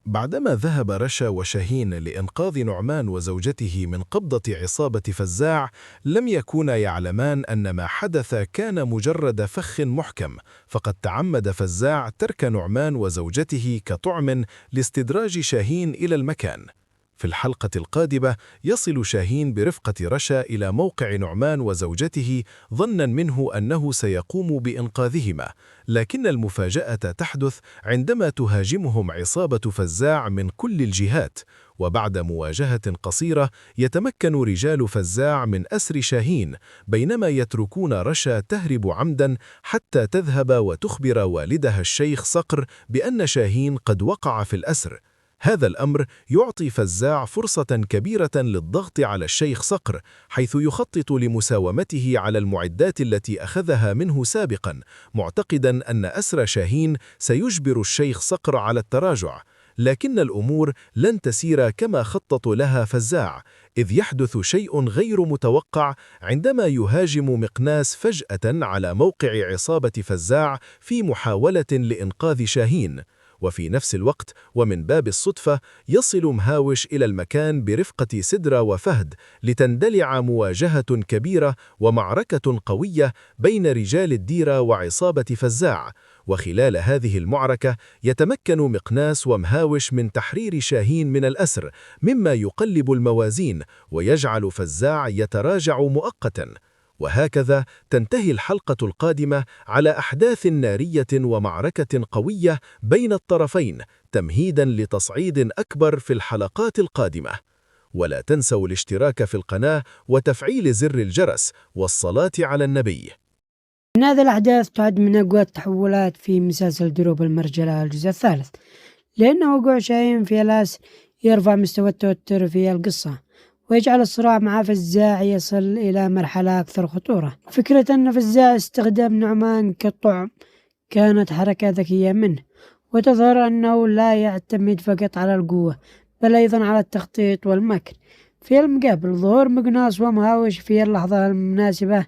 بعدما ذهب رشا وشاهين لإنقاذ نعمان وزوجته من قبضة عصابة فزاع، لم يكونا يعلمان أن ما حدث كان مجرد فخ محكم، فقد تعمد فزاع ترك نعمان وزوجته كطعم لاستدراج شاهين إلى المكان. في الحلقة القادمة يصل شاهين برفقة رشا إلى موقع نعمان وزوجته ظناً منه أنه سيقوم بإنقاذهما، لكن المفاجأة تحدث عندما تهاجمهم عصابة فزاع من كل الجهات. وبعد مواجهة قصيرة يتمكن رجال فزاع من أسر شاهين، بينما يتركون رشا تهرب عمداً حتى تذهب وتخبر والدها الشيخ صقر بأن شاهين قد وقع في الأسر. هذا الأمر يعطي فزاع فرصة كبيرة للضغط على الشيخ صقر، حيث يخطط لمساومته على المعدات التي أخذها منه سابقا، معتقدا أن أسر شاهين سيجبر الشيخ صقر على التراجع. لكن الأمور لن تسير كما خطط لها فزاع، إذ يحدث شيء غير متوقع عندما يهاجم مقناس فجأة على موقع عصابة فزاع في محاولة لإنقاذ شاهين. وفي نفس الوقت ومن باب الصدفة يصل مهاوش إلى المكان برفقة سدرة وفهد لتندلع مواجهة كبيرة ومعركة قوية بين رجال الديرة وعصابة فزاع. وخلال هذه المعركة يتمكن مقناس ومهاوش من تحرير شاهين من الأسر، مما يقلب الموازين ويجعل فزاع يتراجع مؤقتاً. وهكذا تنتهي الحلقة القادمة على أحداث نارية ومعركة قوية بين الطرفين، تمهيداً لتصعيد أكبر في الحلقات القادمة. ولا تنسوا الاشتراك في القناة وتفعيل زر الجرس والصلاة على النبي. من هذه الأحداث تعد من أقوى التحولات في مسلسل دروب المرجلة الجزء الثالث، لأن وقوع شاهين في الأسر يرفع مستوى التوتر في القصة ويجعل الصراع مع فزاع يصل إلى مرحلة أكثر خطورة. فكرة أن فزاع استخدام نعمان كطعم كانت حركة ذكية منه، وتظهر أنه لا يعتمد فقط على القوة بل أيضا على التخطيط والمكر. في المقابل ظهور مقناص ومهاوش في اللحظة المناسبة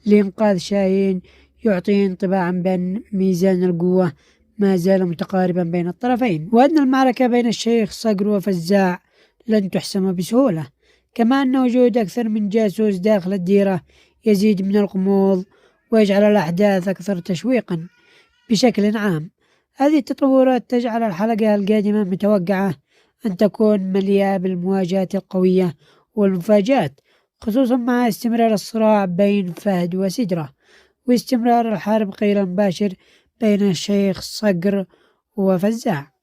لإنقاذ شاهين يعطي انطباعا بأن ميزان القوة ما زال متقاربا بين الطرفين، وأن المعركة بين الشيخ صقر وفزاع لن تحسم بسهولة. كما أن وجود أكثر من جاسوس داخل الديرة يزيد من الغموض ويجعل الأحداث أكثر تشويقا. بشكل عام هذه التطورات تجعل الحلقة القادمة متوقعة أن تكون مليئة بالمواجهات القوية والمفاجآت، خصوصا مع استمرار الصراع بين فهد وسدرة واستمرار الحرب غير المباشر بين الشيخ صقر وفزاع.